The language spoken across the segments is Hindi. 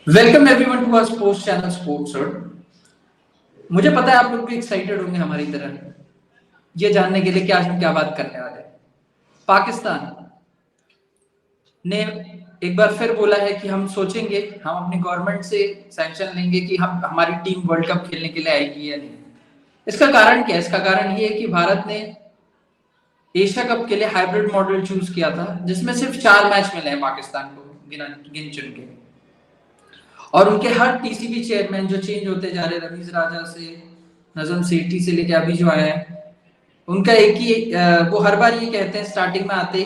Welcome everyone to our sports channel sports world. मुझे पता है आप लोग भी एक्साइटेड होंगे हमारी तरह ये जानने के लिए कि आज हम क्या बात करने वाले हैं। पाकिस्तान ने एक बार फिर बोला है कि हम सोचेंगे, हम अपनी गवर्नमेंट से सैंक्शन लेंगे कि हम हमारी टीम वर्ल्ड कप खेलने के लिए आएगी या नहीं। इसका कारण क्या है? इसका कारण ये है कि भारत ने एशिया कप के लिए हाइब्रिड मॉडल चूज किया था, जिसमें सिर्फ 4 मैच मिले हैं पाकिस्तान को गिन चुन के। और उनके हर टीसीबी चेयरमैन जो चेंज होते जा रहे, रमीज राजा से नजम सेठी से लेके अभी जो आया है, उनका एक ही वो हर बार ये कहते हैं स्टार्टिंग में आते ही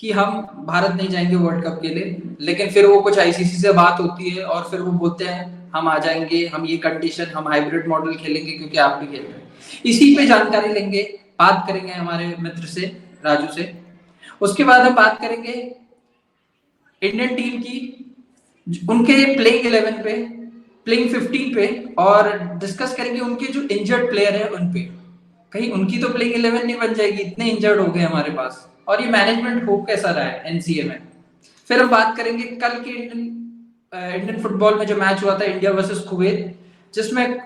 कि हम भारत नहीं जाएंगे वर्ल्ड कप के लिए, लेकिन फिर वो कुछ आईसीसी से बात होती है और फिर वो बोलते हैं हम आ जाएंगे, हम ये कंडीशन, हम हाइब्रिड मॉडल खेलेंगे क्योंकि आप भी खेल रहे हैं। इसी पे जानकारी लेंगे, बात करेंगे हमारे मित्र से, राजू से। उसके बाद हम बात करेंगे इंडियन टीम की, उनके प्लेइंग 11 पे, प्लेइंग 15 पे, और डिस्कस करेंगे उनके जो इंजर्ड प्लेयर है उन पे। कहीं उनकी तो प्लेइंग 11 नहीं बन जाएगी, इतने इंजर्ड हो गए हमारे पास, और ये मैनेजमेंट हो कैसा रहा है एनसीए में। फिर हम बात करेंगे कल के इंडियन फुटबॉल में जो मैच हुआ था, इंडिया वर्सेस कुवैत, जिसमें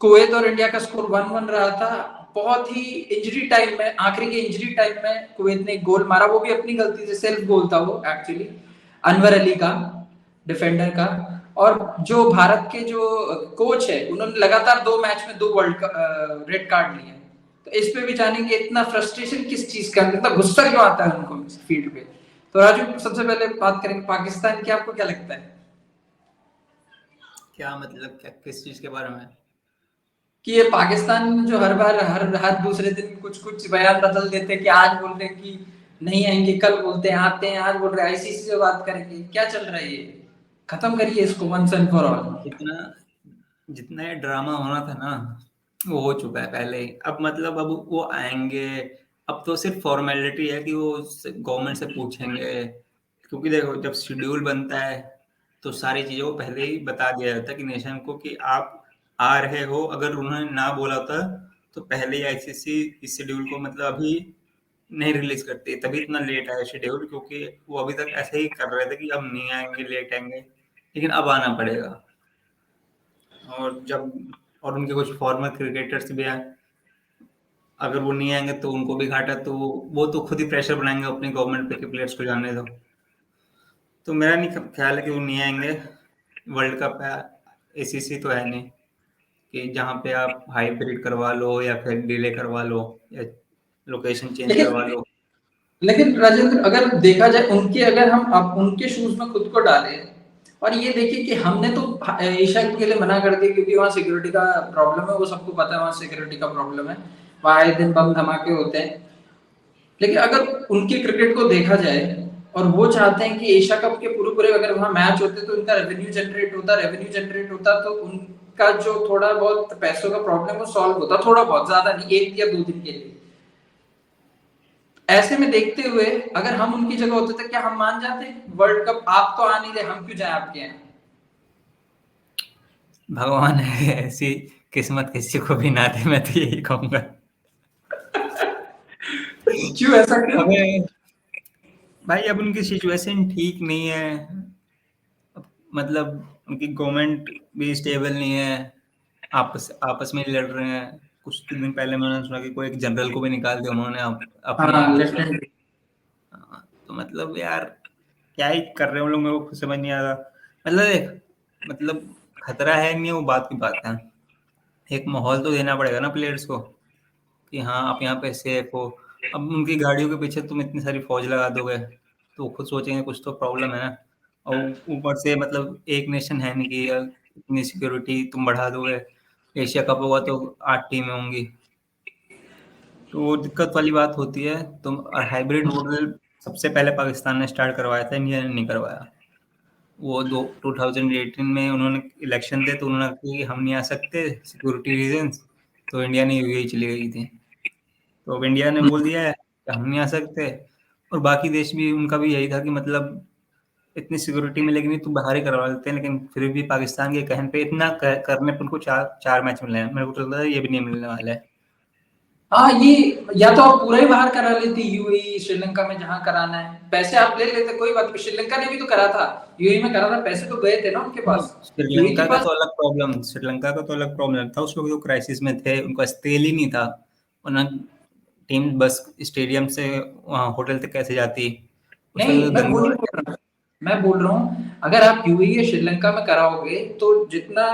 कुवैत और इंडिया का स्कोर 1-1 रहा था। बहुत ही इंजरी टाइम में, आखिरी के इंजरी टाइम में कुवैत ने एक गोल मारा, वो भी अपनी गलती से, सेल्फ गोल था वो एक्चुअली, अनवर अली का, डिफेंडर का। और जो भारत के जो कोच है, उन्होंने लगातार 2 मैच में 2 रेड कार्ड लिए। तो इस पे भी जानेंगे इतना फ्रस्ट्रेशन किस चीज का, इतना गुस्सा क्यों आता है उनको फील्ड पे। तो राजू, सबसे पहले बात करेंगे पाकिस्तान की। आपको क्या लगता है क्या मतलब, क्या किस चीज के बारे में? कि ये पाकिस्तान जो हर बार हर हर दूसरे दिन कुछ कुछ बयान बदल देते हैं, कि आज बोल रहे हैं कि नहीं आएंगे, कल बोलते हैं आते हैं, आज बोल रहे हैं आईसीसी से बात करेंगे, क्या चल रहा है ये? खत्म करिए इसको वंस एंड फॉर ऑल। जितना जितना ये ड्रामा होना था ना, वो हो चुका है पहले ही। अब मतलब अब वो आएंगे। अब तो सिर्फ फॉर्मेलिटी है कि वो गवर्नमेंट से पूछेंगे, क्योंकि देखो जब शेड्यूल बनता है तो सारी चीजों को पहले ही बता दिया जाता है कि नेशन को कि आप आ रहे हो। अगर उन्होंने ना बोला होता तो पहले ही आईसीसी इस शेड्यूल को मतलब अभी नहीं रिलीज करती, तभी इतना लेट आया शेड्यूल, क्योंकि वो अभी तक ऐसे ही कर रहे थे कि अब नहीं आएंगे, लेट आएंगे, लेकिन अब आना पड़ेगा। और उनके कुछ फॉर्मर क्रिकेटर्स भी हैं, अगर वो नहीं आएंगे तो उनको भी घाटा, तो वो तो खुद ही प्रेशर बनाएंगे अपनी गवर्नमेंट पे कि प्लेयर्स को जाने दो। तो मेरा नहीं ख्याल है कि वो नहीं आएंगे। वर्ल्ड कप है, एसीसी तो है नहीं कि जहाँ पे आप हाइब्रिड करवा लो या फिर डिले करवा लो या लोकेशन चेंज करवा लेकिन लो। लेकिन राजेंद्र, अगर देखा जाए उनके, अगर हम अब उनके शूज में खुद को डालें और ये देखिए कि हमने तो एशिया के लिए मना कर दिया क्योंकि वहाँ सिक्योरिटी का प्रॉब्लम है, वो सबको पता है, वहाँ सिक्योरिटी का प्रॉब्लम है, वहाँ आए दिन बम धमाके होते हैं। लेकिन अगर उनके क्रिकेट को देखा जाए और वो चाहते हैं कि एशिया कप के पूरे पूरे अगर वहाँ मैच होते तो उनका रेवेन्यू जनरेट होता, तो उनका जो थोड़ा बहुत पैसों का प्रॉब्लम वो सॉल्व होता, थोड़ा बहुत, ज्यादा नहीं, 1 या 2 दिन के लिए। ऐसे में देखते हुए अगर हम उनकी जगह होते तो क्या हम मान जाते? वर्ल्ड कप आप तो आ नहीं रहे, हम क्यों जाए आपके यहाँ? भगवान है, ऐसी किस्मत किसी को भी ना दे, मैं तो यही कहूंगा। क्यों, ऐसा क्यों? हमें भाई, अब उनकी सिचुएशन ठीक नहीं है। अब मतलब उनकी गवर्नमेंट भी स्टेबल नहीं है, आपस आपस में लड़ रहे हैं। कुछ दिन पहले मैंने सुना कि कोई एक जनरल को भी निकाल दिया उन्होंने अपने हाँ, ऑफिस में। लेफ्टिनेंट। तो मतलब यार, क्या ही कर रहे हैं वो लोग, मेरे को खुद समझ नहीं आ रहा। मतलब मतलब खतरा है नहीं, वो बात की बात है। एक माहौल तो देना पड़ेगा ना प्लेयर्स को कि हाँ आप यहाँ पे सेफ हो। अब उनकी गाड़ियों के पीछे तुम इतनी सारी फौज लगा दोगे तो वो खुद सोचेंगे कुछ तो प्रॉब्लम है ना। और ऊपर से मतलब एक नेशन है नहीं कि इतनी सिक्योरिटी तुम बढ़ा दोगे। एशिया कप होगा तो 8 टीमें होंगी, तो वो दिक्कत वाली बात होती है। तुम हाइब्रिड मॉडल सबसे पहले पाकिस्तान ने स्टार्ट करवाया था, इंडिया ने नहीं करवाया। वो दो 2018 में उन्होंने इलेक्शन थे तो उन्होंने कहा कि हम नहीं आ सकते सिक्योरिटी रीजंस, तो इंडिया ने यूएई चली गई थी। तो अब इंडिया ने बोल दिया है कि हम नहीं आ सकते, और बाकी देश भी उनका भी यही था कि मतलब इतनी सिक्योरिटी मिलेगी नहीं तो बाहर ही करवा लेते हैं। लेकिन फिर भी पाकिस्तान के कहने पे इतना करने पर उनको चार चार मैच मिले हैं। मेरे को तो लगता है ये भी नहीं मिलने वाले हैं। हाँ, ये या तो आप पूरा ही बाहर करा लेते, यूएई श्रीलंका में जहाँ कराना है, पैसे आप ले लेते, कोई बात नहीं। श्रीलंका ने भी तो करा था, यूएई में करा था, पैसे तो गए थे ना उनके नहीं, पास। यूएई के श्रीलंका का पास तो अलग प्रॉब्लम, श्रीलंका का तो अलग प्रॉब्लम था। उस लोग जो क्राइसिस में थे उनका तेल ही नहीं था, वरना टीम बस स्टेडियम से वहाँ होटल तक कैसे जाती। उसका नहीं, जो मैं वो दंगा नहीं बोल रहा, मैं बोल रहा हूँ अगर आप यूएई या श्रीलंका में कराओगे तो जितना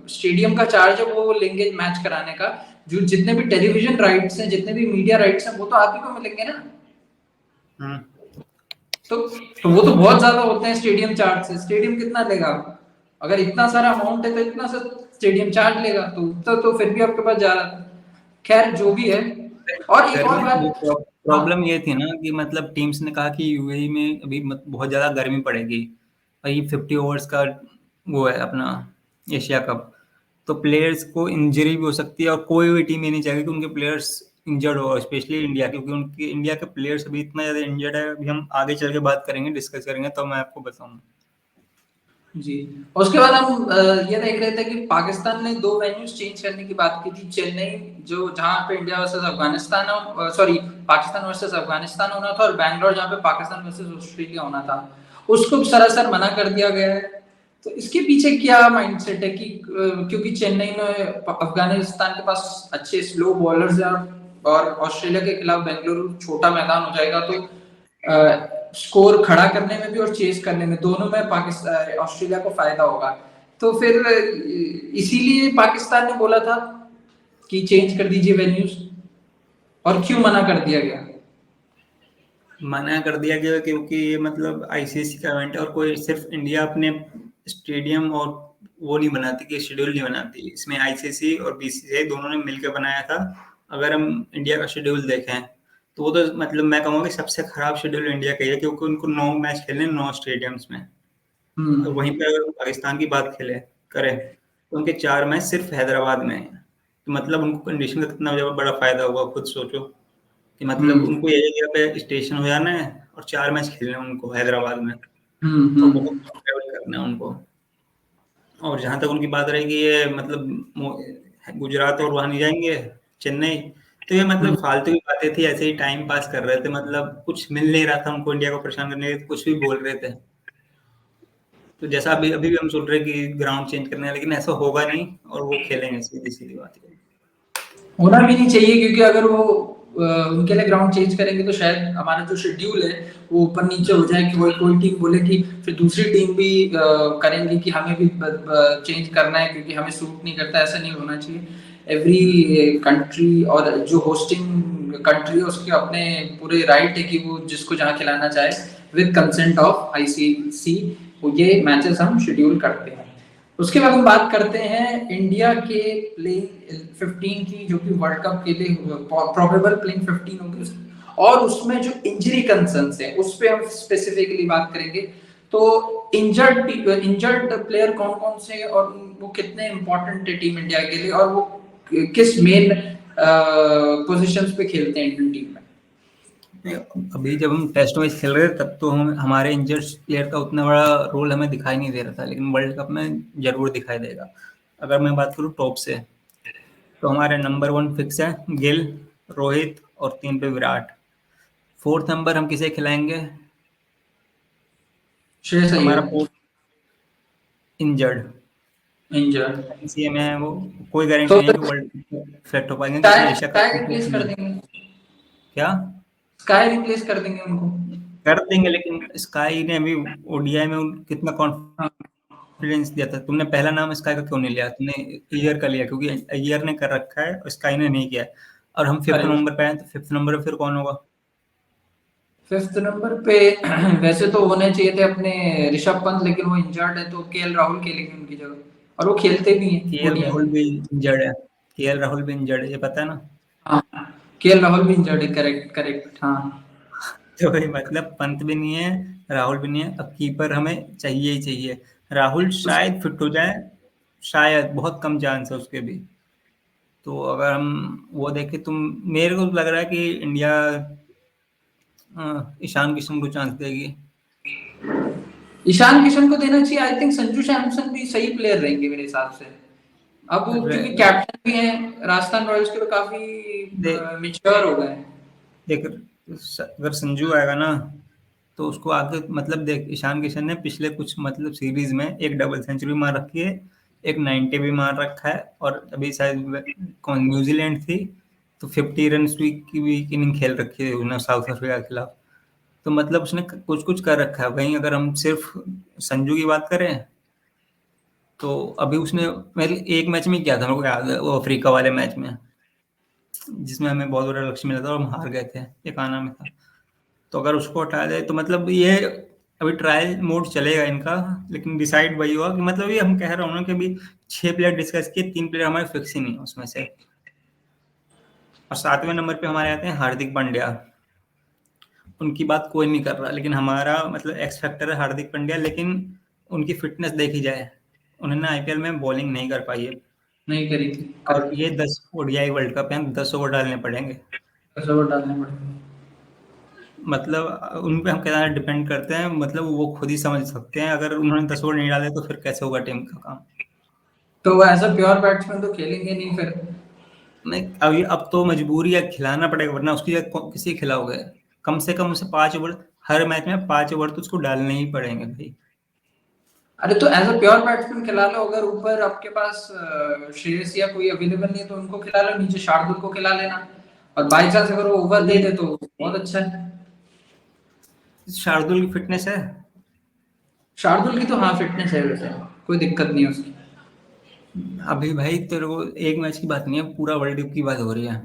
स्टेडियम का चार्ज है वो लेंगे मैच कराने का, जो जितने भी टेलीविजन राइट्स हैं, जितने भी मीडिया राइट्स हैं, वो तो आप ही को मिलेंगे ना। हम्म, तो वो तो बहुत ज्यादा होते हैं स्टेडियम चार्ज से। स्टेडियम कितना लेगा? अगर इतना सारा अमाउंट है तो इतना सा स्टेडियम चार्ज लेगा, तो उतना तो फिर भी आपके पास जा रहा था। खैर जो भी है। और एक और गर्मी बात। हाँ। प्रॉब्लम ये थी ना कि मतलब टीम्स ने कहा कि यूएई में अभी बहुत ज्यादा गर्मी पड़ेगी, और ये 50 ओवर्स का वो है अपना एशिया कप, तो प्लेयर्स को इंजरी भी हो सकती है, और कोई भी टीम ये नहीं चाहेगी कि उनके प्लेयर्स इंजर्ड हो, स्पेशली इंडिया, क्योंकि उनकी इंडिया के प्लेयर्स अभी इतना ज्यादा इंजर्ड है। अभी हम आगे चल के बात करेंगे, डिस्कस करेंगे, तो मैं आपको बताऊंगा। जी। उसके बाद हम ये देख रहे थे कि पाकिस्तान ने दो वेन्यूज चेंज करने की बात की थी। चेन्नई, जो जहां पे India versus Afghanistan, sorry, Pakistan versus Afghanistan होना था, और बैंगलोर जहां पे पाकिस्तान वर्सेस ऑस्ट्रेलिया होना था, उसको सरासर मना कर दिया गया है। तो इसके पीछे क्या माइंडसेट है कि क्योंकि चेन्नई में अफगानिस्तान के पास अच्छे स्लो बॉलर्स हैं, और ऑस्ट्रेलिया के खिलाफ बेंगलुरु छोटा मैदान हो जाएगा, तो स्कोर खड़ा करने में भी और चेस करने में, दोनों में पाकिस्तान ऑस्ट्रेलिया को फायदा होगा। तो फिर इसीलिए पाकिस्तान ने बोला था कि चेंज कर दीजिए वेन्यूज। और क्यों मना कर दिया गया? मना कर दिया गया क्योंकि ये मतलब आईसीसी का इवेंट है, और कोई सिर्फ इंडिया अपने स्टेडियम और वो नहीं बनाती, कि शेड्यूल नहीं बनाती, इसमें आईसीसी और बीसीसीआई दोनों ने मिलकर बनाया था। अगर हम इंडिया का शेड्यूल देखें तो वो तो मतलब मैं कहूँगा कि सबसे खराब शेड्यूल इंडिया का ही है, क्योंकि उनको 9 मैच खेलने 9 स्टेडियम्स में। और हम्म। वहीं पर अगर पाकिस्तान की बात खेले करें तो उनके 4 मैच सिर्फ हैदराबाद में हैं। तो मतलब उनको कंडीशन का कितना बड़ा फायदा होगा, खुद सोचो कि मतलब हम्म। उनको एक जगह पे स्टेशन हो जाना है और 4 मैच खेलने हैं उनको हैदराबाद में, और बहुत हम्म। ट्रैवल करना है उनको। और जहाँ तक उनकी बात रहेगी, ये मतलब गुजरात और वहाँ नहीं जाएंगे, चेन्नई, तो ये मतलब हम्म। फालतू की बातें थी, ऐसे ही टाइम पास कर रहे थे, मतलब कुछ मिल नहीं रहा था उनको इंडिया को परेशान करने के लिए, कुछ भी बोल रहे थे। तो जैसा अभी अभी भी हम सोच रहे हैं कि ग्राउंड चेंज करना है, लेकिन ऐसा होगा नहीं, और वो खेलेंगे, सीधी सीधी बात है। होना भी नहीं चाहिए, क्योंकि अगर वो उनके लिए ग्राउंड चेंज करेंगे तो शायद हमारा जो शेड्यूल है वो ऊपर नीचे हो जाए, कि कोई टीम बोले कि फिर दूसरी टीम भी करेंगी कि हमें भी चेंज करना है क्योंकि हमें सूट नहीं करता। ऐसा नहीं होना चाहिए। एवरी कंट्री, और जो होस्टिंग कंट्री है, उसके अपने पूरे राइट है कि वो जिसको जहाँ खिलाना चाहे, विद कंसेंट ऑफ आईसीसी वो ये मैचेस हम शेड्यूल करते हैं। उसके बाद हम बात करते हैं इंडिया के प्लेइंग 15 की, जो कि वर्ल्ड कप के लिए प्रोबेबल प्लेइंग 15 होंगे, और उसमें जो इंजरी कंसर्न्स है उस पे हम स्पेसिफिकली बात करेंगे। तो इंजर्ड प्लेयर कौन कौन से, और वो कितने इंपॉर्टेंट है टीम इंडिया के लिए, और वो किस मेन पोजीशंस पे खेलते हैं इंडियन टीम में। अभी जब हम टेस्ट मैच खेल रहे थे तब तो हम हमारे इंजर्ड प्लेयर का उतना बड़ा रोल हमें दिखाई नहीं दे रहा था, लेकिन वर्ल्ड कप में जरूर दिखाई देगा। अगर मैं बात करूँ टॉप से, तो हमारे नंबर 1 फिक्स है गिल, रोहित, और 3 पे विराट। 4th नंबर हम किसे खिलाएंगे? श्रेयस हमारा अय्यर। Fourth injured injured. सी में है वो, कोई गारंटी तो नहीं है कि वर्ल्ड सेट हो पाएंगे, क्योंकि sky Asia sky cup replace कर देंगे। क्या स्काई रिप्लेस कर देंगे उनको। कर देंगे, लेकिन स्काई ने अभी ओडीआई में कितना हाँ। कॉन्फिडेंस दिया था। तुमने पहला नाम स्काई का क्यों नहीं लिया? तुमने ईयर का लिया, क्योंकि ईयर ने कर रखा है और स्काई ने नहीं किया है। और हम फिफ्थ करेक्ट। नंबर पे आए, तो 5th नंबर पे फिर कौन होगा? 5th नंबर पे वैसे तो होने चाहिए थे अपने ऋषभ पंत, लेकिन वो इंजर्ड है, तो केएल राहुल खेलेंगे उनकी जगह, और वो खेलते भी हैं केएल ओडीआई राहुल में। भी इंजर्ड है, केएल राहुल भी इंजर्ड है, ये पता है ना। हाँ, केएल राहुल भी इंजर्ड है, करेक्ट करेक्ट, हाँ। तो भाई मतलब पंत भी नहीं है, राहुल भी नहीं है, अब कीपर हमें चाहिए ही चाहिए। राहुल उस शायद फिट हो जाए, शायद, बहुत कम चांस है उसके भी। तो अगर हम वो देखें, तो मेरे को लग रहा है कि इंडिया ईशान किशन को चांस देगी। ईशान किशन को देना चाहिए। आई थिंक संजू सैमसन भी सही प्लेयर रहेंगे मेरे हिसाब से। अब वो क्योंकि कैप्टन भी हैं राजस्थान रॉयल्स के, तो काफी मैच्योर हो गए हैं। देख, अगर संजू आएगा ना तो उसको आगे मतलब देख, ईशान किशन ने पिछले कुछ मतलब सीरीज में एक डबल सेंचुरी मार रखी है, एक 90 भी मार रखा है, और अभी शायद कौन न्यूजीलैंड थी तो 50 रन की भी इनिंग खेल रखी है उसने साउथ अफ्रीका के खिलाफ। तो मतलब उसने कुछ कुछ कर रखा है। वहीं अगर हम सिर्फ संजू की बात करें तो अभी उसने मेरे एक मैच में किया था, मेरे को याद है, वो अफ्रीका वाले मैच में जिसमें हमें बहुत बड़ा लक्ष्य मिला था और हम हार गए थे, एक आना में था। तो अगर उसको हटा दे तो मतलब ये अभी ट्रायल मोड चलेगा इनका, लेकिन डिसाइड वही होगा कि मतलब ये हम कह रहा हूँ ना कि अभी 6 प्लेयर डिस्कस किए, 3 प्लेयर हमारे फिक्स ही नहीं है उसमें से। और 7वें नंबर पे हमारे आते हैं हार्दिक पांड्या। उनकी बात कोई नहीं कर रहा, लेकिन हमारा मतलब एक्स फैक्टर है हार्दिक पांड्या। लेकिन उनकी फिटनेस देखी जाए, उन्होंने आईपीएल में बॉलिंग नहीं कर पाई है, नहीं करी थी, और करेक्ट। ये 10 ओडीआई वर्ल्ड कप है, 10 ओवर डालने पड़ेंगे। ऐसा वो डालने पड़ेंगे। मतलब उन पे हम कितना डिपेंड करते हैं, मतलब वो खुद ही समझ सकते हैं। अगर उन्होंने 10 ओवर नहीं डाले तो फिर कैसे होगा टीम का काम। तो वो एज अ प्योर बैट्समैन तो खेलेंगे नहीं फिर। नहीं, अभी अब तो मजबूरी है, खिलाना पड़ेगा, वरना उसकी जगह किसी खिलाओगे। कम से कम उसे 5 ओवर, हर मैच में 5 ओवर तो उसको डालने ही पड़ेंगे भाई। अरे तो एज अ प्योर बैट्समैन खिला लो, अगर ऊपर आपके पास श्रेयस या कोई अवेलेबल नहीं है तो उनको खिला लो, नीचे शार्दुल को खिला लेना। और बाई चांस अगर वो ओवर दे ये दे तो बहुत अच्छा है। शार्दुल की फिटनेस है। शार्दुल की तो हाँ फिटनेस है वैसे, कोई दिक्कत नहीं है उसकी। अभी भाई तेरे को एक मैच की बात नहीं है, पूरा वर्ल्ड कप की बात हो रही है।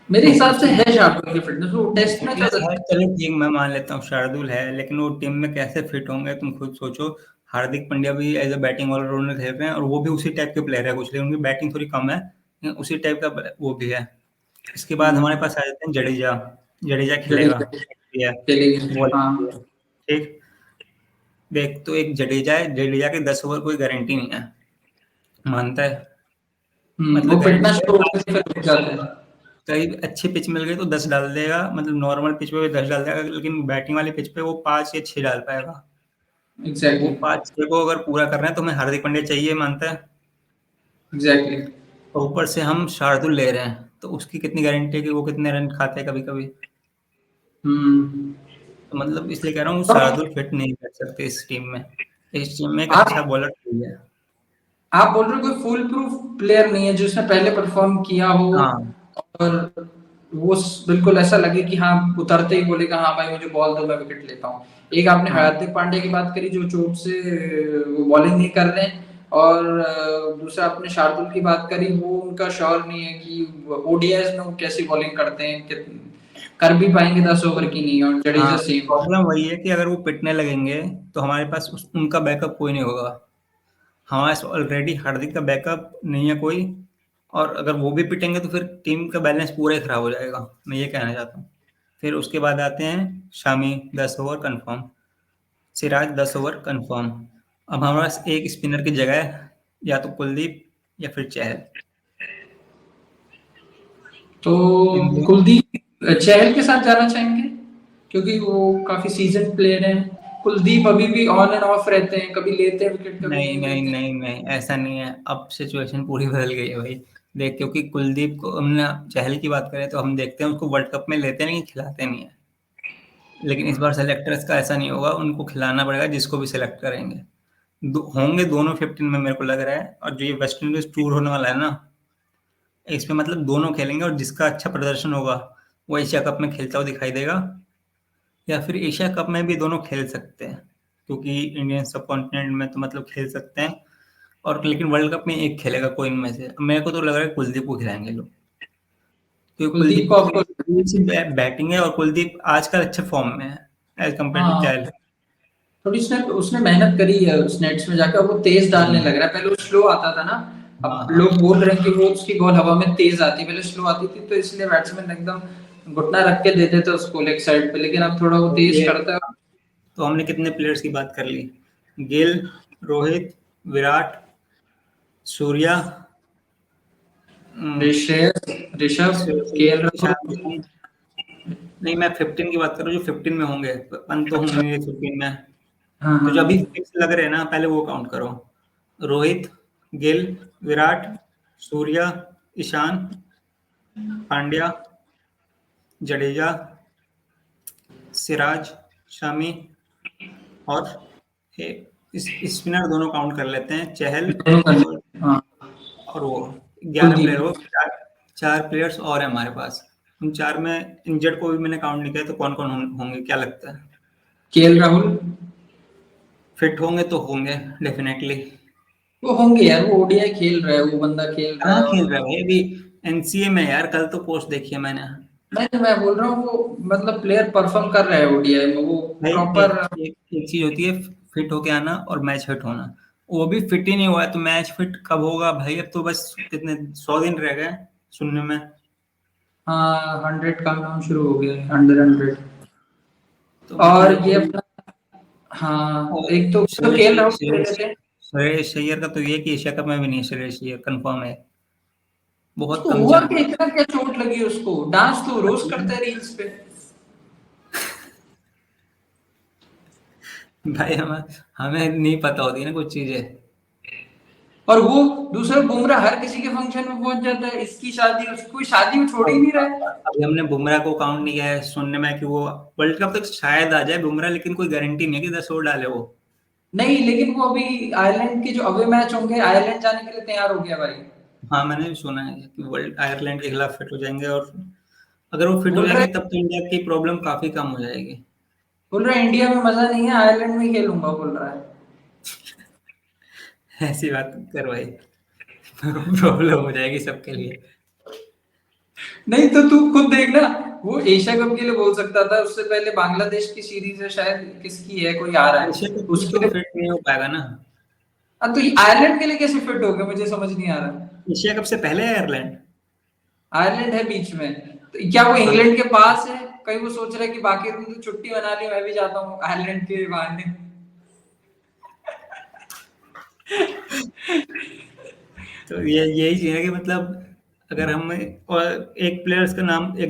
मेरे तो हिसाब से उसकी है शार्दुल की फिटनेस, वो टेस्ट मैच फिटनेस और है, चलो ठीक, मैं मान लेता हूँ शार्दुल है, लेकिन वो टीम में कैसे फिट होंगे तुम खुद सोचो। हार्दिक पांड्या भी एज अ बैटिंग ऑलराउंडर खेल रहे हैं, और वो भी उसी टाइप के प्लेयर है कुछ, लेकिन उनकी बैटिंग थोड़ी कम है, लेकिन उसी टाइप का वो भी है। इसके बाद हमारे पास आ जाते हैं जडेजा। जडेजा खेलेगा, जडेजा भी है, खेलेंगे बॉलिंग हाँ। भी है। ठीक, देख तो एक जडेजा है, जडेजा के 10 ओवर कोई गारंटी नहीं है, मानता है। वो मतलब फिटनेस गारंटी है, शो होने से फिर रुक जाते हैं। कहीं अच्छी पिच मिल गई तो 10 डाल देगा, मतलब नॉर्मल पिच पे भी 10 डाल देगा, लेकिन बैटिंग वाली पिच पे वो 5 या 6 डाल पाएगा। तो वो एग्जैक्टली। 5-6 को अगर पूरा कर रहे हैं तो हमें हार्दिक पांड्या चाहिए, मानता है। एग्जैक्टली। और ऊपर से हम शार्दुल ले रहे हैं, तो उसकी कितनी गारंटी है कि वो कितने रन खाते हैं कभी कभी। हम्म। तो मतलब इसलिए कह रहा हूँ तो शार्दुल फिट नहीं कर सकते इस टीम में। इस टीम में एक अच्छा आप बॉलर चाहिए। आप बोल रहे हो कोई फुल प्रूफ प्लेयर नहीं है जो उसने पहले परफॉर्म किया हो, हाँ और वो बिल्कुल ऐसा लगे कि हाँ उतरते ही बोलेगा हाँ भाई मुझे बॉल दो मैं विकेट लेता हूँ। एक आपने हाँ हार्दिक पांड्या की बात करी जो चोट से वो बॉलिंग नहीं कर रहे हैं, और दूसरा आपने शार्दुल की बात करी, वो उनका श्योर नहीं है कि ओडीआईस में वो कैसी बॉलिंग करते हैं, कर भी पाएंगे 10 ओवर की नहीं। और हाँ, जडेजा सेम। प्रॉब्लम वही है कि अगर वो पिटने लगेंगे तो हमारे पास उनका बैकअप कोई नहीं होगा। हमारे पास ऑलरेडी हार्दिक का बैकअप नहीं है कोई, और अगर वो भी पिटेंगे तो फिर टीम का बैलेंस पूरा ही खराब हो जाएगा, मैं ये कहना चाहता हूँ। फिर उसके बाद आते हैं Shami, 10 over confirm. Siraj 10 over confirm. अब हमारे पास एक स्पिनर की जगह है, या तो कुलदीप या फिर चहल। तो इन दोनों कुलदीप चहल के साथ जाना चाहेंगे क्योंकि वो काफी सीजन प्लेयर हैं। कुलदीप अभी भी ऑन एंड ऑफ रहते हैं, कभी लेते हैं विकेट कभी नहीं नहीं नहीं लेते। नहीं नहीं, ऐसा नहीं है, अब सिचुएशन पूरी बदल गई है भाई। देख, क्योंकि कुलदीप को हमने, चहल की बात करें तो हम देखते हैं उसको वर्ल्ड कप में लेते नहीं, खिलाते नहीं है। लेकिन इस बार सेलेक्टर्स का ऐसा नहीं होगा, उनको खिलाना पड़ेगा जिसको भी सिलेक्ट करेंगे। होंगे दोनों 15 में मेरे को लग रहा है। और जो ये वेस्ट इंडीज टूर होने वाला है ना, इसमें मतलब दोनों खेलेंगे, और जिसका अच्छा प्रदर्शन होगा वो एशिया कप में खेलता हुआ दिखाई देगा, या फिर एशिया कप में भी दोनों खेल सकते हैं, क्योंकि इंडियन सब कॉन्टिनेंट में तो मतलब खेल सकते हैं। और लेकिन वर्ल्ड कप में एक खेलेगा कोई इनमें से, मेरे को तो लग रहा है कुलदीप को खिलाएंगे लोग, क्योंकि कुलदीप कुलदीप को की आपको। थोड़ी सी बैटिंग है, और कुलदीप आजकल अच्छे फॉर्म में है एज कम्पेयर टू हाँ, चहल। थोड़ी उसने उसने मेहनत करी है उस नेट्स में जाकर, वो तेज डालने हम्म, लग रहा है, पहले वो स्लो आता था ना। हाँ अब हाँ। लोग बोल रहे हैं कि वो उसकी बॉल हवा में तेज आती है, पहले स्लो आती थी तो इसलिए बैट्समैन एकदम घुटना रख के देते थे उसको लेग साइड पे, लेकिन अब थोड़ा वो तो तेज ये, करता है। तो हमने कितने प्लेयर्स की बात कर ली? गिल, रोहित, विराट, सूर्या, हम्म, ऋषभ ऋषभ केएल ईशान राहुल। किशन। नहीं, मैं 15 की बात कर रहा हूँ जो 15 में होंगे, पंत तो अच्छा। होंगे 15 में। हाँ तो जो अभी हाँ। फिक्स लग रहे हैं ना, पहले वो काउंट करो। रोहित, गिल, विराट, सूर्या, ईशान, पांड्या, जडेजा, सिराज, शमी और स्पिनर दोनों काउंट कर लेते हैं, चहल हाँ और वो 11 कुलदीप। प्लेयर हो, चार प्लेयर्स और है हमारे पास। उन चार में इंजर्ड को भी मैंने काउंट नहीं किया, तो कौन कौन होंगे क्या लगता है? केएल राहुल फिट होंगे तो होंगे डेफिनेटली। वो होंगे यार, वो ओडीआई खेल रहा है, वो बंदा खेल रहा कहाँ है खेल और रहा है भाई अभी? एनसीए में यार, कल तो पोस्ट देखी है मैंने। मैं बोल रहा हूँ वो मतलब प्लेयर परफॉर्म कर रहा है ओडीआई में, वो भाई प्रॉपर। एक चीज होती है फिट होके आना और मैच फिट होना। वो भी फिट ही नहीं हुआ है तो मैच फिट कब होगा भाई? अब तो बस कितने 100 दिन रह गए सुनने में। हाँ 100 काउंटडाउन शुरू हो गया है, 100। तो और मतलब ये भाई, अपना, हाँ और एक तो श्रेयस केएल राहुल खेल श्रेयस रहे थे। श्रेयस अय्यर का तो ये है कि एशिया कप में भी नहीं है। श्रेयस अय्यर कंफर्म है, बहुत उसको कम हुआ चांस। क्या, इतना क्या चोट लगी उसको? डांस तो रोज करता है रील्स पे। भाई हमें हमें नहीं पता होती ना कुछ चीजें। और वो दूसरा बुमराह हर किसी के फंक्शन में पहुंच जाता है, इसकी शादी उसकी, कोई शादी में छोड़ ही अब नहीं रहा है। अभी हमने बुमराह को काउंट नहीं किया है, सुनने में कि वो वर्ल्ड कप तक शायद आ जाए बुमराह, लेकिन कोई गारंटी नहीं है कि 10 ओवर डाले वो। नहीं लेकिन वो अभी आयरलैंड के जो अवे मैच होंगे, आयरलैंड जाने के लिए तैयार हो गया भाई। हाँ मैंने भी सुना है कि वर्ल्ड आयरलैंड के खिलाफ फिट हो जाएंगे, और अगर वो फिट हो बोल रहा जाएंगे है तब तो इंडिया की प्रॉब्लम काफी कम हो जाएगी। बोल रहा है इंडिया में मजा नहीं है, आयरलैंड में ही खेलूंगा बोल रहा है। ऐसी बात कर भाई, प्रॉब्लम हो जाएगी सबके लिए। नहीं तो तू खुद देखना, वो एशिया कप के लिए बोल सकता था, उससे पहले बांग्लादेश की सीरीज है शायद, किसकी है, कोई आ रहा एशिया है कप में उसके तो लिए। फिट नहीं हो पाएगा ना। तो ये आयरलैंड के लिए कैसे फिट हो गया, मुझे समझ नहीं आ रहा। एशिया कप से पहले आयरलैंड। आयरलैंड है बीच में, तो क्या वो हाँ इंग्लैंड के पास है? कहीं वो सोच रहा है कि बाकी दिन तो छुट्टी बना ली, मैं भी जाता हूँ आयरलैंड के बहाने। तो ये यही चीज है कि मतलब अगर हम, और एक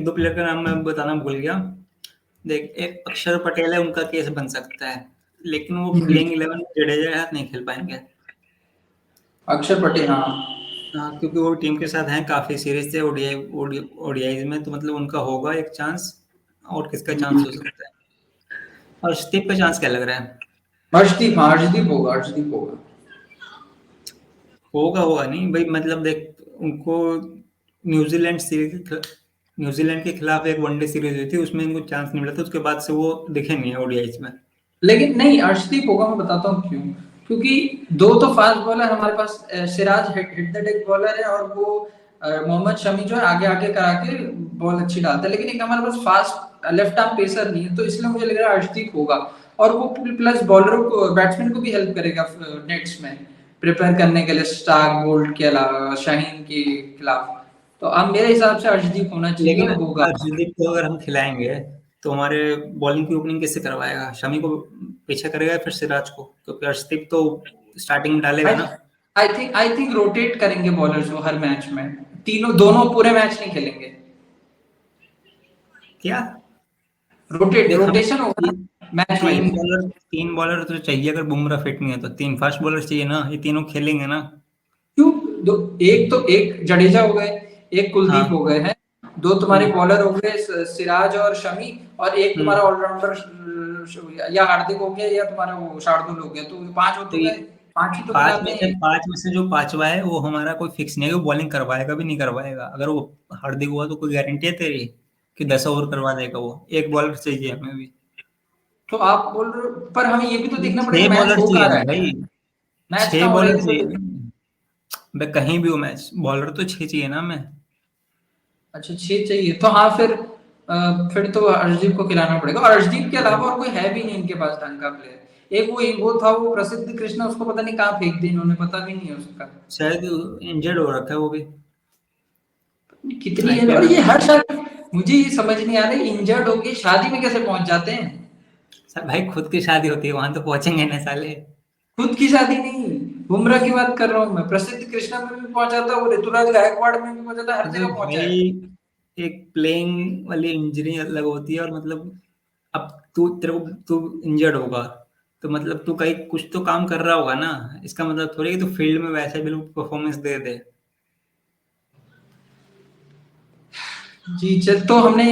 दो प्लेयर का नाम मैं बताना भूल गया। देख, एक अक्षर पटेल है, उनका केस बन सकता है, लेकिन वो हम्म, प्लेइंग 11 में जडेजा के साथ नहीं खेल पाएंगे। अक्षर पटेल हाँ। हाँ, क्योंकि वो टीम के साथ हैं काफी सीरीज से ओडीआई में, तो मतलब उनका होगा एक चांस। और किसका चांस हो सकता है? और स्टीव का चांस क्या लग रहा है? हर्षदीप, हाँ हर्षदीप होगा, हर्षदीप होगा। होगा होगा नहीं भाई, मतलब देख उनको न्यूजीलैंड के खिलाफ एक वनडे सीरीज हुई थी, उसमें इनको चांस नहीं मिला था, उसके बाद से वो दिखे नहीं है ओडीआई में। लेकिन नहीं, अर्शदीप होगा, मैं बताता हूँ क्यों। क्योंकि दो तो फास्ट बॉलर हमारे पास, Siraj hit the deck bowler है, और वो मोहम्मद शमी जो है आगे आगे करा के बॉल अच्छी डालता है, लेकिन एक हमारे पास फास्ट लेफ्ट आर्म पेसर नहीं है, तो इसलिए मुझे लग रहा है अर्शदीप होगा। और वो प्लस बॉलरों को, बैट्समैन को भी हेल्प करेगा नेट्स में प्रिपेयर करने के लिए, स्टार्क बोल्ट के अलावा शाहीन के खिलाफ। तो अब मेरे हिसाब से अर्शदीप होना चाहिए लेकिन और होगा। अर्शदीप को अगर हम खिलाएंगे तो हमारे बॉलिंग की ओपनिंग किससे करवाएगा? शमी को पीछे करेगा या फिर सिराज को? क्योंकि अर्शदीप तो स्टार्टिंग में डालेगा ना। आई थिंक रोटेट करेंगे बॉलर्स वो हर मैच में, तीनों दोनों पूरे मैच नहीं खेलेंगे। क्या? रोटेट देख हमें रोटेशन होगा ना मैच तीन वाइज। बॉलर तीन बॉलर तो चाहिए, अगर बुमराह फिट नहीं है तो तीन फास्ट बॉलर चाहिए ना, ये तीनों खेलेंगे ना। क्यों? दो, एक तो एक जडेजा हो गए, एक कुलदीप हो हाँ। गए हैं, दो तुम्हारे हम्म। बॉलर हो गए सिराज और शमी, और एक तुम्हारा हम्म। ऑलराउंडर या हार्दिक हो गया या तुम्हारा वो शार्दुल हो गया, तो पांच हो तो तो ये गए। पांच ही तो खिलाते हैं। पांच में से जो पांचवा है वो हमारा कोई फिक्स नहीं है कि वो बॉलिंग करवाएगा भी नहीं करवाएगा। अगर वो हार्दिक हुआ तो कोई गारंटी है तेरी कि 10 ओवर करवा देगा? वो एक बॉलर चाहिए हमें भी। तो आप बोल रहे हो, पर हमें ये भी तो देखना पड़ेगा छह मैच बॉलर हो चाहिए कहाँ ना रहा है। भाई। मैच छह कहाँ हो रहा है बॉलर ये तो चाहिए देखना। ना भाई, कहीं भी हो मैच, बॉलर तो छह चाहिए ना हमें। अच्छा 6 चाहिए तो हाँ फिर तो अर्शदीप को खिलाना पड़ेगा, और अर्शदीप के अलावा और कोई है भी नहीं इनके पास ढंग का प्लेयर। एक वो था वो प्रसिद्ध कृष्णा, उसको पता नहीं कहाँ फेंक दिया इन्होंने, पता भी नहीं है उसका। शायद इंजर्ड हो रखा है वो भी कितनी है, आईपीएल और में। ये हर शादी, मुझे ये समझ नहीं आ रहा इंजर्ड हो गई शादी में कैसे पहुंच जाते हैं। सर भाई, खुद की शादी होती है वहां तो पहुंचेंगे ना साले। खुद की शादी नहीं, बुमराह की बात कर रहा हूँ मैं, प्रसिद्ध कृष्णा में भी पहुंचा था, वो ऋतुराज गायकवाड़ में भी पहुंचा था, हर अबे जगह पहुंचा है। भाई, एक प्लेइंग वाली इंजरी अलग होती है, और मतलब अब तू इंजर्ड होगा, तो मतलब तू कहीं कुछ तो काम कर रहा होगा ना, इसका मतलब थोड़ी कि तू फील्ड में वैसे बिल्कुल परफॉर्मेंस दे दे। जी चल, तो हमने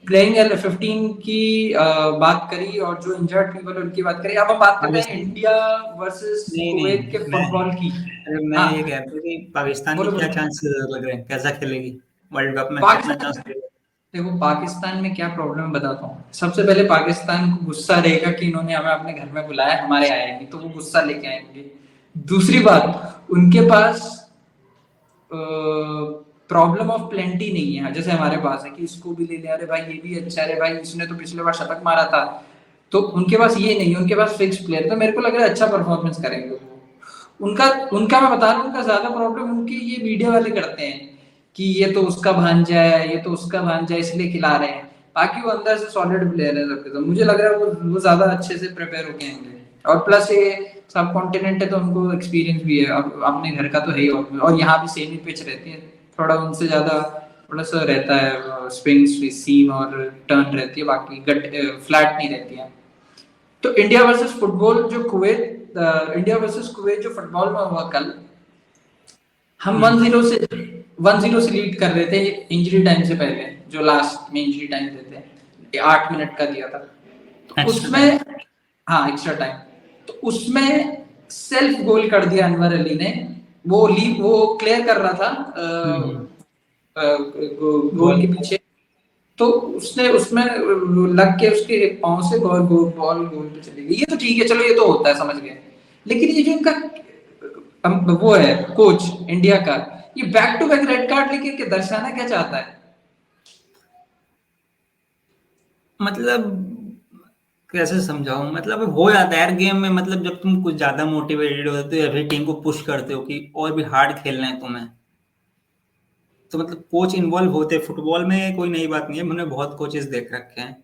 प्लेइंग 15 की बात करी और जो इंजर्ड पीपल उनकी बात करी। अब हम बात करते हैं पाकिस्तान, इंडिया वर्सेस नहीं कुवैत के नहीं, मैं फुटबॉल की। अरे मैं हाँ, ये कह रहा था कि पाकिस्तान के बोलो क्या बोलो। चांसेस लग रहे हैं, कैसा खेलेगी वर्ल्ड कप में, कितना पाकिस्तान, चांस देगा? देखो पाकिस्तान में क्या प्रॉब्लम है बताता हूँ। सबसे पहले पाकिस्तान को गुस्सा रहेगा कि इन्होंने हमें अपने घर में बुलाया, हमारे आएंगे तो वो गुस्सा लेके आएंगे। दूसरी बात, उनके पास प्रॉब्लम ऑफ प्लेंटी नहीं है जैसे हमारे पास है कि इसको भी ले ले, अरे भाई ये भी अच्छा है, अरे भाई इसने तो पिछले बार शतक मारा था। तो उनके पास ये नहीं है, उनके पास फिक्स प्लेयर। तो मेरे को लग रहा है अच्छा परफॉर्मेंस करेंगे वो। उनका उनका मैं बता रहा हूँ, उनका ज्यादा प्रॉब्लम उनकी ये मीडिया वाले करते हैं कि ये तो उसका भांजा है, ये तो उसका भांजा है, इसलिए खिला रहे हैं। बाकी वो अंदर से सॉलिड प्लेयर है सबके सब। मुझे लग रहा है वो ज्यादा अच्छे से प्रिपेयर होके आएंगे। और प्लस ये सब कॉन्टिनेंट है तो उनको एक्सपीरियंस भी है, अब अपने घर का तो है ही। और यहाँ भी सेम ही पिच रहती है, थोड़ा उनसे ज्यादा थोड़ा सा रहता है स्विंग सीम और टर्न रहती है, बाकी गट फ्लैट नहीं रहती है। तो इंडिया वर्सेस फुटबॉल जो कुवैत इंडिया वर्सेस कुवैत जो फुटबॉल में हुआ कल, हम हम्म। 1-0 से लीड कर रहे थे इंजरी टाइम से पहले। जो लास्ट में इंजरी टाइम देते हैं 8 मिनट का दिया था, तो एक्स्ट्रा टाइम। उसमें, हाँ एक्स्ट्रा टाइम, तो उसमें सेल्फ गोल कर दिया अनवर अली ने। वो क्लियर कर रहा था हम्म। गोल बॉल। के पीछे, तो उसने उसमें लग के उसके पांव से बॉल गोल पे चली गई। ये तो ठीक है, चलो ये तो होता है, समझ गए। लेकिन ये जो इनका वो है कोच इंडिया का, ये back to back red card लेके के दर्शाना क्या चाहता है? मतलब कैसे समझाऊं, मतलब हो जाता है यार गेम में, मतलब जब तुम कुछ ज्यादा मोटिवेटेड होते हो या फिर टीम को पुश करते हो कि और भी हार्ड खेलना है तुम्हें, तो मतलब कोच इन्वॉल्व होते हैं। फुटबॉल में कोई नई बात नहीं है, मैंने बहुत कोचेस देख रखे हैं।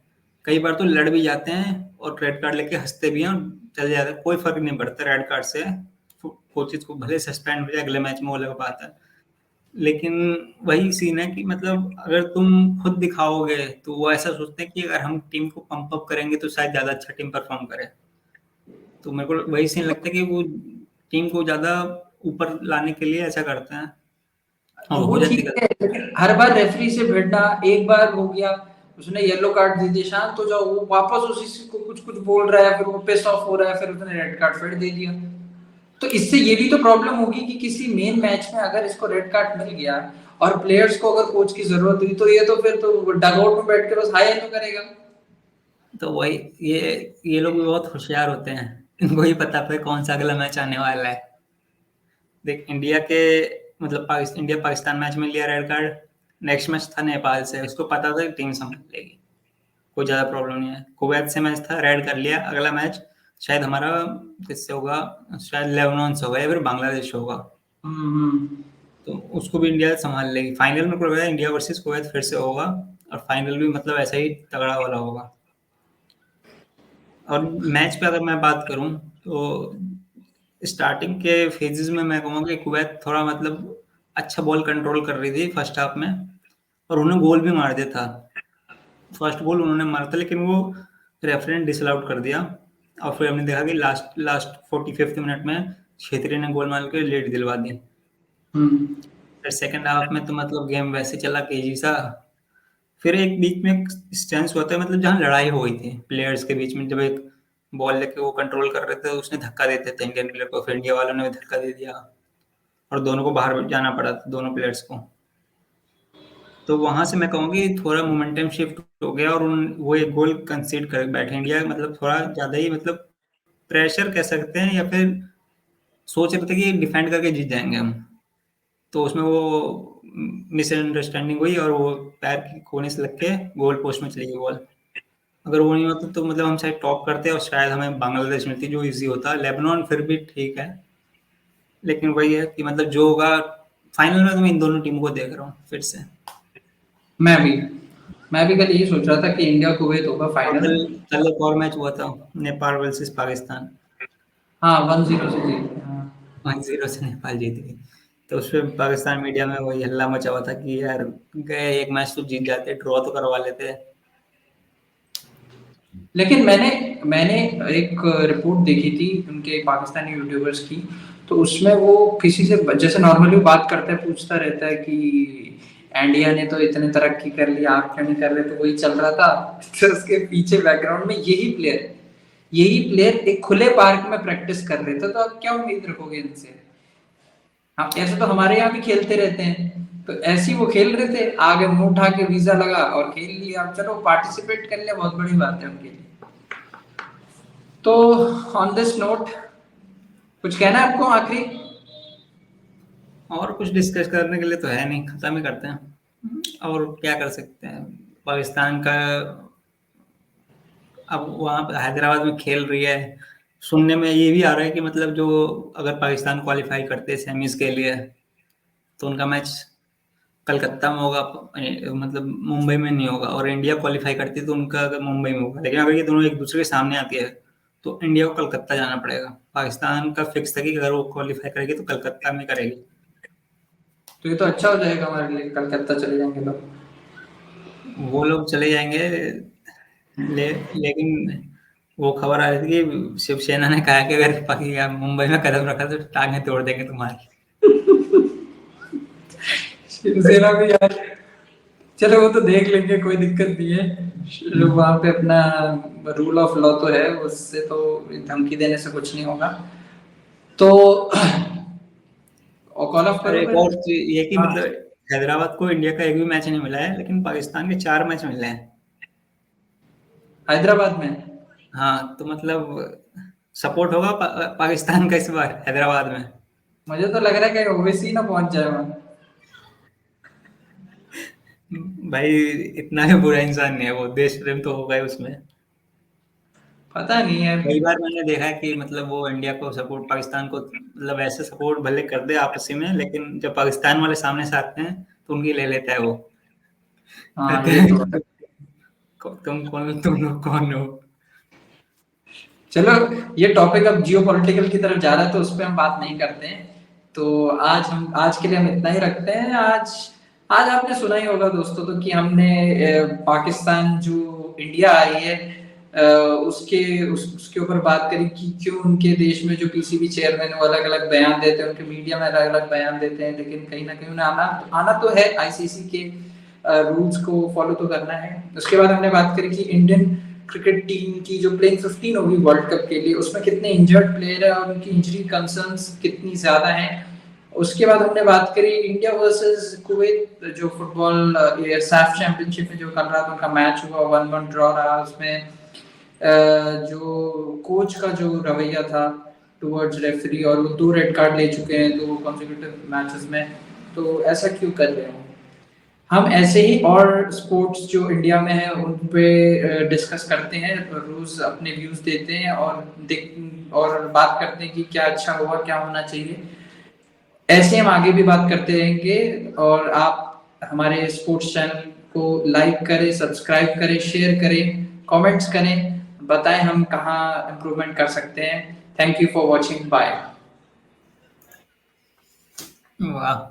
कई बार तो लड़ भी जाते हैं और रेड कार्ड लेके हंसते भी हैं और चले जाते हैं, कोई फर्क नहीं पड़ता रेड कार्ड से। कोचेस को भले सस्पेंड हो जाए अगले मैच में, वो अलग बात है। लेकिन वही सीन है कि मतलब अगर तुम खुद दिखाओगे तो वो ऐसा सोचते हैं कि अगर हम टीम को पंप अप करेंगे तो शायद ज्यादा अच्छा टीम परफॉर्म करे। तो मेरे को वही सीन लगता है कि वो टीम को ज्यादा ऊपर लाने के लिए ऐसा करते हैं और तो वो हो जाती ठीक है। है, लेकिन हर बार रेफरी से भिड़ना, एक बार हो गया उसने येलो कार्ड दे दिया, शांत हो जाओ, वो वापस उसी से को कुछ कुछ बोल रहा है, फिर वो पिस ऑफ हो रहा है, फिर उसने रेड कार्ड फिर दे दिया। तो इससे ये भी तो प्रॉब्लम होगी कि किसी मेन मैच में अगर इसको रेड कार्ड मिल गया और प्लेयर्स को अगर कोच की जरूरत हुई, तो ये तो फिर तो डगआउट में बैठ के बस हाई हेलो करेगा। तो वही, ये लोग भी बहुत होशियार होते हैं, इनको ही पता है कौन सा अगला मैच आने वाला है। देख इंडिया के, मतलब इंडिया पाकिस्तान मैच में लिया रेड कार्ड, नेक्स्ट मैच था नेपाल से, उसको पता था कि टीम संभाल लेगी, कोई ज्यादा प्रॉब्लम नहीं है। कुवैत से मैच था, रेड कर लिया, अगला मैच शायद हमारा किससे होगा, शायद लेबनान से होगा या फिर बांग्लादेश होगा, हम्म। तो उसको भी इंडिया संभाल लेगी। फाइनल में को इंडिया वर्सेस कुवैत फिर से होगा, और फाइनल भी मतलब ऐसा ही तगड़ा वाला होगा। और मैच पे अगर मैं बात करूं तो स्टार्टिंग के फेजेस में मैं कहूँगा कि कुवैत थोड़ा मतलब अच्छा बॉल कंट्रोल कर रही थी फर्स्ट हाफ में, और उन्हें गोल भी मार दिया था। फर्स्ट गोल उन्होंने मारा था लेकिन वो रेफरी ने डिसअलाउड कर दिया, और फिर हमने देखा कि लास्ट लास्ट 45th मिनट में छेत्री ने गोल मार के लीड दिलवा दी। हम्म। फिर सेकंड हाफ में तो मतलब गेम वैसे चला केजी सा। फिर एक बीच में स्टैंस हुआ था, मतलब जहाँ लड़ाई हो गई थी प्लेयर्स के बीच में, जब एक बॉल लेके वो कंट्रोल कर रहे थे, उसने धक्का देते थे इंडियन प्लेयर को, फिर इंडिया वालों ने भी धक्का दे दिया और दोनों को बाहर जाना पड़ा था, दोनों प्लेयर्स को। तो वहां से मैं कहूँगी थोड़ा मोमेंटम शिफ्ट हो गया और वो एक गोल कंसीड कर बैठे इंडिया, मतलब थोड़ा ज्यादा ही मतलब प्रेशर कह सकते हैं, या फिर सोच रहे थे कि डिफेंड करके जीत जाएंगे हम। तो उसमें वो मिसअंडरस्टैंडिंग हुई और वो पैर की कोने से लग के गोल पोस्ट में चली गई बॉल। अगर वो नहीं होता तो मतलब हम शायद टॉप करते और शायद हमें बांग्लादेश मिलती, जो इजी होता। लेबनान फिर भी ठीक है, लेकिन वही है कि मतलब जो होगा फाइनल में, तो मैं इन दोनों टीमों को देख रहा हूँ फिर से। मैं भी मैं भी कल यही सोच रहा था कि इंडिया कुवैत होगा और फाइनल। कल कल एक और मैच हुआ था, नेपाल वर्सेस पाकिस्तान। हाँ 1-0 से जीत गए, हाँ। 1-0 से नेपाल जीत गई। तो उसमें पाकिस्तान मीडिया में वही हल्ला मचा हुआ था कि यार गए एक मैच तो जीत जाते, ड्रॉ तो करवा लेते। लेकिन मैंने मैंने एक रिपोर्ट देखी थी उनके पाकिस्तानी यूट्यूबर्स की, तो उसमें वो किसी से जैसे नॉर्मली बात करता है, पूछता रहता है कि इंडिया ने तो इतने तरक्की कर लिया, आप क्यों नहीं कर रहे, तो वही चल रहा था। तो उसके पीछे बैकग्राउंड में यही प्लेयर एक खुले पार्क में प्रैक्टिस कर रहे थे, तो आप क्या उम्मीद रखोगे इनसे? हाँ, ऐसे तो हमारे यहाँ भी खेलते रहते हैं, तो ऐसे ही वो खेल रहे थे, आगे मुंह उठा के वीजा लगा और खेल लिया। अब चलो पार्टिसिपेट कर लिया, बहुत बड़ी बात है उनके लिए। तो ऑन दिस नोट कुछ कहना है आपको आखिरी? और कुछ डिस्कस करने के लिए तो है नहीं, खत्म ही करते हैं। और क्या कर सकते हैं, पाकिस्तान का अब वहाँ पे हैदराबाद में खेल रही है। सुनने में ये भी आ रहा है कि मतलब जो अगर पाकिस्तान क्वालिफाई करते हैं सेमीज के लिए, तो उनका मैच कलकत्ता में होगा, मतलब मुंबई में नहीं होगा। और इंडिया क्वालिफाई करती है तो उनका अगर मुंबई में होगा। लेकिन अगर ये दोनों एक दूसरे के सामने आती है तो इंडिया को कलकत्ता जाना पड़ेगा। पाकिस्तान का फिक्स था कि अगर वो क्वालिफाई करेगी तो कलकत्ता में करेगी। तो ये तो अच्छा हो जाएगा हमारे लिए, कलकत्ता चले जाएंगे तो। वो लोग चले जाएंगे, लेकिन वो खबर आ रही थी कि शिवसेना ने कहा कि अगर पाकिस्तान मुंबई में कदम रखा तो टांगें तोड़ देंगे तुम्हारी। शिवसेना भी यार, चलो वो तो देख लेंगे, कोई दिक्कत नहीं है। वहां पे अपना रूल ऑफ लॉ तो है, उससे तो धमकी देने से कुछ नहीं होगा। तो और कॉल ऑफ और करूं एक फिर? और चीज ये कि हाँ, मतलब हैदराबाद को इंडिया का एक भी मैच नहीं मिला है, लेकिन पाकिस्तान के 4 मैच मिले हैं। हैदराबाद में। हाँ, तो मतलब सपोर्ट होगा पाकिस्तान का इस बार हैदराबाद में। मुझे तो लग रहा है कि ओवैसी ना पहुंच जाए वहां। भाई इतना भी बुरा इंसान नहीं है वो, देश प्रेम तो होगा ही उसमें। पता नहीं यार। कई बार मैंने देखा है कि मतलब वो इंडिया को सपोर्ट, पाकिस्तान को मतलब ऐसे सपोर्ट भले कर दे आपसी में, लेकिन जब पाकिस्तान वाले सामने से आते हैं तो उनकी ले लेता है वो। हाँ कहते ये हैं तो है। तुम कौन, तुम लोग कौन हो। चलो, ये टॉपिक अब जियो पॉलिटिकल की तरफ जा रहा है, तो उस पर हम बात नहीं करते हैं। तो आज के लिए हम इतना ही रखते हैं। आज आज आपने सुना ही होगा दोस्तों, तो कि हमने पाकिस्तान जो इंडिया आ रही है, उसके ऊपर बात करी कि क्यों उनके देश में जो पीसीबी चेयरमैन वो अलग अलग बयान देते हैं, उनके मीडिया में अलग अलग बयान देते हैं, लेकिन कहीं ना कहीं उन्हें आना आना तो है, आईसीसी के रूल्स को फॉलो तो करना है। उसके बाद हमने बात करी कि इंडियन क्रिकेट टीम की जो प्लेइंग 15 होगी वर्ल्ड कप के लिए, उसमें कितने इंजर्ड प्लेयर है और उनकी इंजरी कंसर्न्स कितनी ज्यादा हैं। उसके बाद हमने बात करी इंडिया वर्सेस कुवैत, जो फुटबॉल सैफ चैंपियनशिप में जो कल रात उनका मैच हुआ, 1-1 ड्रॉ रहा। उसमें जो कोच का जो रवैया था टुवर्ड्स रेफरी, और वो 2 रेड कार्ड ले चुके हैं 2 कॉन्सेक्यूटिव मैचेस में, तो ऐसा क्यों कर रहे हो? हम ऐसे ही और स्पोर्ट्स जो इंडिया में है उन पे डिस्कस करते हैं, रोज अपने व्यूज देते हैं और बात करते हैं कि क्या अच्छा हुआ, क्या होना चाहिए। ऐसे हम आगे भी बात करते रहेंगे। और आप हमारे स्पोर्ट्स चैनल को लाइक करें, सब्सक्राइब करें, शेयर करें, कमेंट्स करें, बताएं हम कहाँ इम्प्रूवमेंट कर सकते हैं। Thank you for watching, bye. वाह।